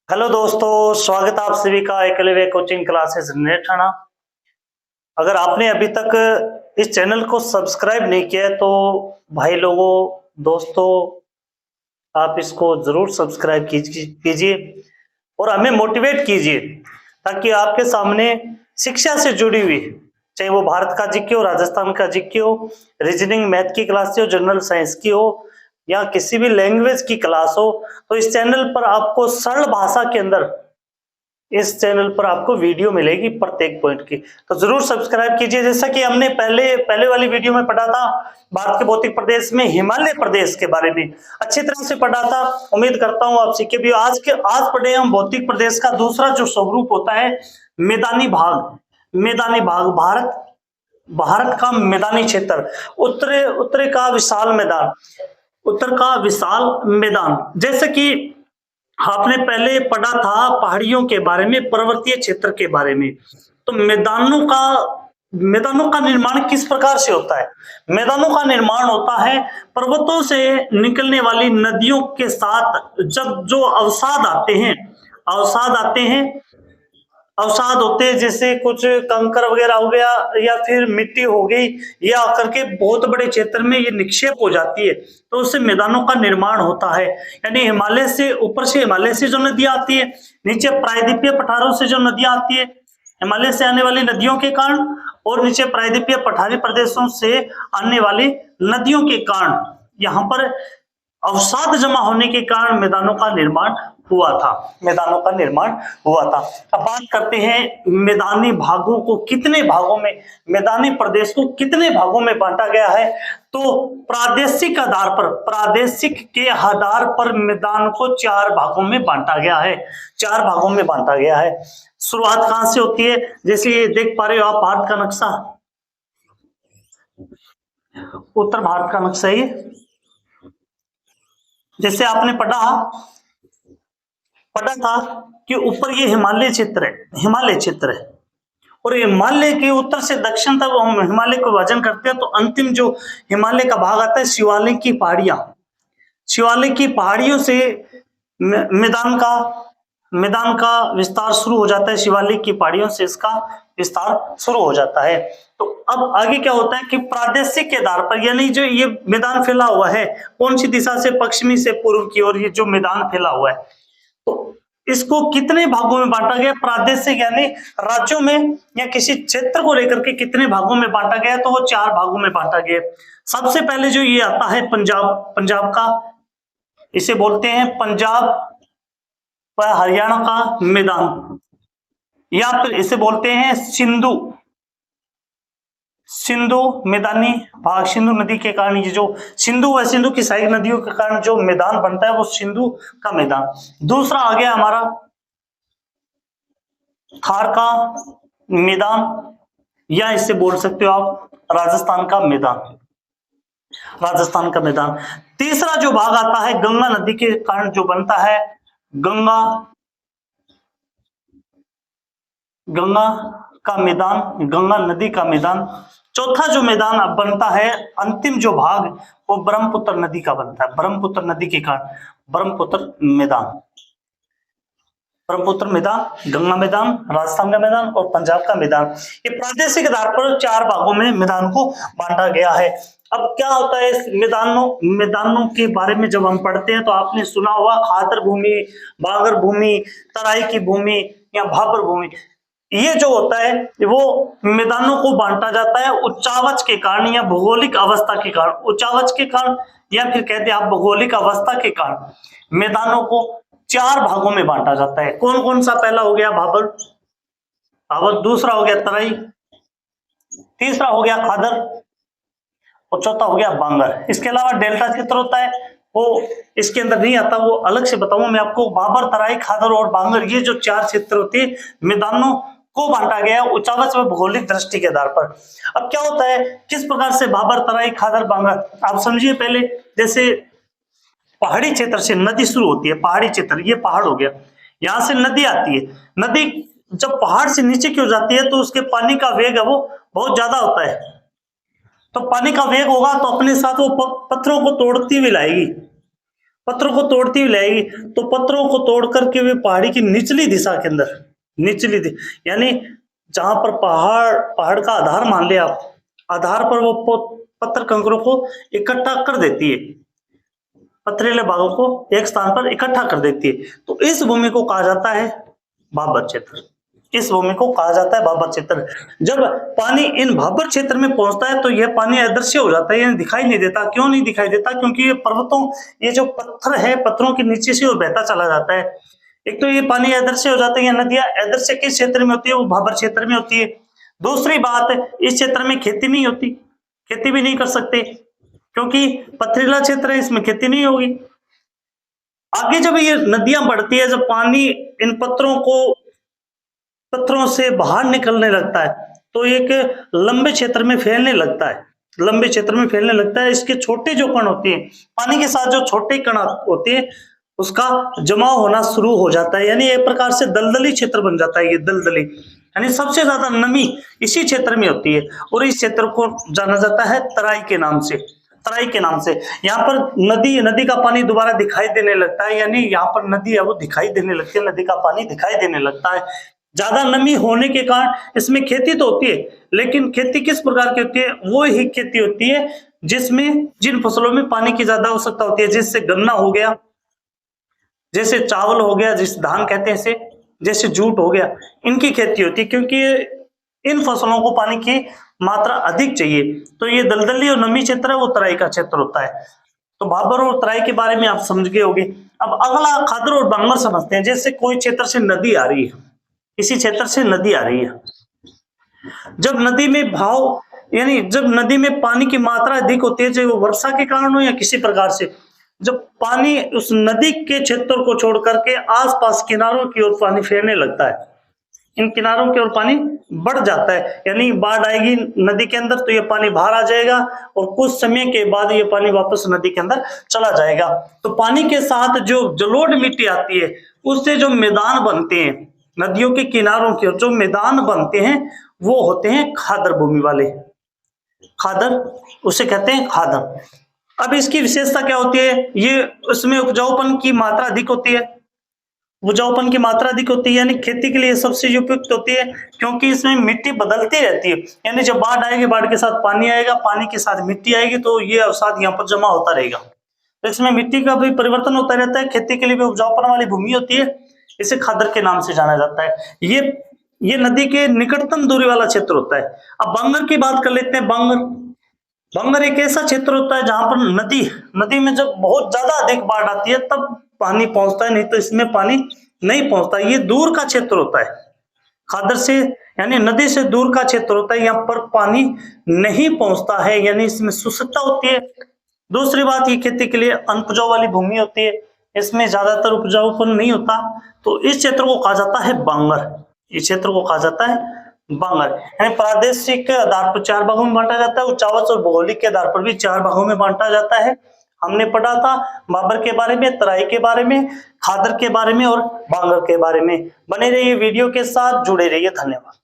Hello दोस्तों, स्वागत है आप सभी का एकलव्य कोचिंग क्लासेस नेठाना। अगर आपने अभी तक इस चैनल को सब्सक्राइब नहीं किया है तो भाई लोगों, दोस्तों, आप इसको जरूर सब्सक्राइब कीजिए और हमें मोटिवेट कीजिए ताकि आपके सामने शिक्षा से जुड़ी हुई, चाहे वो भारत का जीके हो, राजस्थान का जीके हो, रीजनिंग मैथ की क्लास हो, जनरल साइंस की हो या किसी भी लैंग्वेज की क्लास हो, तो इस चैनल पर आपको सरल भाषा के अंदर इस चैनल पर आपको वीडियो मिलेगी प्रत्येक पॉइंट की। तो जरूर सब्सक्राइब कीजिए। जैसा कि हमने पहले वाली वीडियो में पढ़ा था भारत के भौतिक प्रदेश में हिमालय प्रदेश के बारे में, अच्छी तरह से पढ़ा था। उम्मीद करता हूं आप सीखे भी। आज पढ़े हम भौतिक प्रदेश का दूसरा जो स्वरूप होता है मैदानी भाग। मैदानी भाग भारत का मैदानी क्षेत्र, उत्तरे का विशाल मैदान, उत्तर का विशाल मैदान। जैसे कि आपने पहले पढ़ा था पहाड़ियों के बारे में, पर्वतीय क्षेत्र के बारे में। तो मैदानों का निर्माण किस प्रकार से होता है? मैदानों का निर्माण होता है पर्वतों से निकलने वाली नदियों के साथ जब जो अवसाद होते हैं, जैसे कुछ कंकर वगैरह हो गया या फिर मिट्टी हो गई, या करके बहुत बड़े क्षेत्र में ये निक्षेप हो जाती है, तो उससे मैदानों का निर्माण होता है। यानी हिमालय से ऊपर से हिमालय से जो नदियां आती है, नीचे प्रायद्वीपीय पठारों से जो नदियां आती है हिमालय से आने वाली नदियों के कारण, और नीचे प्रायद्वीपीय पठारी प्रदेशों से आने वाली नदियों के कारण यहाँ पर अवसाद जमा होने के कारण मैदानों का निर्माण हुआ था। अब बात करते हैं मैदानी भागों को कितने भागों में, मैदानी प्रदेश को कितने भागों में बांटा गया है। तो प्रादेशिक के आधार पर मैदान को चार भागों में बांटा गया है। शुरुआत कहां से होती है? जैसे ये देख पा रहे हो आप भारत का नक्शा, उत्तर भारत का नक्शा। ये जैसे आपने पढ़ा था कि ऊपर ये हिमालय क्षेत्र है, और हिमालय के उत्तर से दक्षिण तक हम हिमालय को विभाजन करते हैं, तो अंतिम जो हिमालय का भाग आता है शिवालिक की पहाड़ियों से मैदान का विस्तार शुरू हो जाता है। शिवालिक की पहाड़ियों से इसका विस्तार शुरू हो जाता है। तो अब आगे क्या होता है कि प्रादेशिक के आधार पर, यानी जो ये मैदान फैला हुआ है कौन सी दिशा से, पश्चिमी से पूर्व की ओर, ये जो मैदान फैला हुआ है, तो इसको कितने भागों में बांटा गया? प्रादेशिक यानी राज्यों में या किसी क्षेत्र को लेकर के कितने भागों में बांटा गया? तो वो चार भागों में बांटा गया। सबसे पहले जो ये आता है पंजाब का, इसे बोलते हैं पंजाब व हरियाणा का मैदान, या फिर इसे बोलते हैं सिंधु मैदानी भाग। सिंधु नदी के कारण ये जो सिंधु की सहायक नदियों के कारण जो मैदान बनता है वो सिंधु का मैदान। दूसरा आ गया हमारा थार का मैदान, या इससे बोल सकते हो आप राजस्थान का मैदान। तीसरा जो भाग आता है गंगा नदी के कारण जो बनता है, गंगा का मैदान, गंगा नदी का मैदान। चौथा जो मैदान अब बनता है, अंतिम जो भाग, वो ब्रह्मपुत्र नदी का बनता है। ब्रह्मपुत्र नदी के कारण ब्रह्मपुत्र मैदान, गंगा मैदान, राजस्थान का मैदान और पंजाब का मैदान। ये प्रादेशिक आधार पर चार भागों में मैदान को बांटा गया है। अब क्या होता है इस मैदानों के बारे में जब हम पढ़ते हैं तो आपने सुना होगा खातर भूमि, बागर भूमि, तराई की भूमि या भाबर भूमि। ये जो होता है वो मैदानों को बांटा जाता है उच्चावच के कारण या भौगोलिक अवस्था के कारण। उच्चावच के कारण या फिर कहते हैं आप भौगोलिक अवस्था के कारण मैदानों को चार भागों में बांटा जाता है। कौन कौन सा? पहला हो गया भाबर, दूसरा हो गया तराई, तीसरा हो गया खादर और चौथा हो गया बांगर। इसके अलावा डेल्टा क्षेत्र होता है, वो इसके अंदर नहीं आता, वो अलग से बताऊंगा मैं आपको। भाबर, तराई, खादर और बांगर, ये जो चार क्षेत्र होते हैं मैदानों को बांटा गया उच्चावच व भौगोलिक दृष्टि के आधार पर। अब क्या होता है, किस प्रकार से भाबर, तराई, खादर, बांगर, आप समझिए। पहले जैसे पहाड़ी क्षेत्र से नदी शुरू होती है, पहाड़ी क्षेत्र, ये पहाड़ हो गया, यहां से नदी आती है। नदी जब पहाड़ से नीचे की हो जाती है तो उसके पानी का वेग है वो बहुत ज्यादा होता है। तो पानी का वेग होगा तो अपने साथ वो पत्थरों को तोड़ती हुई लाएगी, पत्थरों को तोड़ती हुई लाएगी, तो पत्थरों को तोड़ करके वे पहाड़ी की निचली दिशा के अंदर, यानी जहां पर पहाड़ का आधार मान लिया आप, आधार पर वो पत्थर कंकरों को इकट्ठा कर देती है, पथरीले भागों को एक स्थान पर इकट्ठा कर देती है। तो इस भूमि को कहा जाता है भाबर क्षेत्र। इस भूमि को कहा जाता है भाबर क्षेत्र। जब पानी इन भाबर क्षेत्र में पहुंचता है तो यह पानी अदृश्य हो जाता है, यानी दिखाई नहीं देता। क्यों नहीं दिखाई देता? क्योंकि ये पर्वतों, ये जो पत्थर है, पत्थरों के नीचे से वो बहता चला जाता है। एक तो ये पानी अदृश्य हो जाता है, नदियां अदृश्य किस क्षेत्र में होती है? वो भाबर क्षेत्र में होती है। दूसरी बात, इस क्षेत्र में खेती नहीं होती, खेती भी नहीं कर सकते क्योंकि पथरीला क्षेत्र है, इसमें खेती नहीं होगी। आगे जब ये नदियां बढ़ती है, जब पानी इन पत्थरों से बाहर निकलने लगता है तो एक लंबे क्षेत्र में फैलने लगता है, लंबे क्षेत्र में फैलने लगता है। इसके छोटे जो कण होते हैं, पानी के साथ जो छोटे कण होते हैं, उसका जमाव होना शुरू हो जाता है, यानी एक प्रकार से दलदली क्षेत्र बन जाता है। ये दलदली यानी सबसे ज्यादा नमी इसी क्षेत्र में होती है और इस क्षेत्र को जाना जाता है तराई के नाम से। तराई के नाम से यहाँ पर नदी का पानी दोबारा दिखाई देने लगता है, यानी यहाँ पर नदी है वो दिखाई देने लगती है, नदी का पानी दिखाई देने लगता है। ज्यादा नमी होने के कारण इसमें खेती तो होती है, लेकिन खेती किस प्रकार की होती है? वो ही खेती होती है जिसमें जिन फसलों में पानी की ज्यादा आवश्यकता होती है, जैसे गन्ना हो गया, जैसे चावल हो गया, जिस धान कहते हैं इसे, जैसे जूट हो गया, इनकी खेती होती है क्योंकि इन फसलों को पानी की मात्रा अधिक चाहिए। तो ये दलदली और नमी क्षेत्र है, वो तराई का क्षेत्र होता है। तो भाबर और तराई के बारे में आप समझ गए होंगे। अब अगला खादर और बांगर समझते हैं। जैसे कोई क्षेत्र से नदी आ रही है, इसी क्षेत्र से नदी आ रही है, जब नदी में भाव, यानी जब नदी में पानी की मात्रा अधिक होती है, चाहे वो वर्षा के कारण हो या किसी प्रकार से, जब पानी उस नदी के क्षेत्र को छोड़ करके आसपास किनारों की ओर पानी फैलने लगता है, इन किनारों की ओर पानी बढ़ जाता है, यानी बाढ़ आएगी नदी के अंदर तो ये पानी बाहर आ जाएगा और कुछ समय के बाद ये पानी वापस नदी के अंदर चला जाएगा। तो पानी के साथ जो जलोढ़ मिट्टी आती है, उससे जो मैदान बनते हैं, नदियों के किनारों के जो मैदान बनते हैं, वो होते हैं खादर भूमि वाले। खादर, उसे कहते हैं खादर। अब इसकी विशेषता क्या होती है? ये उसमें उपजाऊपन की मात्रा अधिक होती है, उपजाऊपन की मात्रा अधिक होती है, यानी खेती के लिए सबसे उपयुक्त होती है, क्योंकि इसमें मिट्टी बदलती रहती है। यानी जब बाढ़ आएगी, बाढ़ के साथ पानी आएगा, पानी के साथ मिट्टी आएगी, तो ये अवसाद यहाँ पर जमा होता रहेगा। तो इसमें मिट्टी का भी परिवर्तन होता रहता है। खेती के लिए भी उपजाऊपन वाली भूमि होती है, इसे खादर के नाम से जाना जाता है। ये नदी के निकटतम दूरी वाला क्षेत्र होता है। अब बांगर की बात कर लेते हैं। बांगर एक ऐसा क्षेत्र होता है जहां पर नदी में जब बहुत ज्यादा अधिक बाढ़ आती है तब पानी पहुंचता है, नहीं तो इसमें पानी नहीं पहुंचता। ये दूर का क्षेत्र होता है, खादर से यानी नदी से दूर का क्षेत्र होता है, यहाँ पर पानी नहीं पहुंचता है, यानी इसमें शुष्कता होती है। दूसरी बात, ये खेती के लिए अनउपजाऊ वाली भूमि होती है, इसमें ज्यादातर उपजाऊपन नहीं होता। तो इस क्षेत्र को कहा जाता है बांगर। इस क्षेत्र को कहा जाता है बांगर। यानी प्रादेशिक के आधार पर 4 भागों में बांटा जाता है, उच्चावच और भौगोलिक के आधार पर भी 4 भागों में बांटा जाता है। हमने पढ़ा था बाबर के बारे में, तराई के बारे में, खादर के बारे में और बांगर के बारे में। बने रहिए वीडियो के साथ, जुड़े रहिए। धन्यवाद।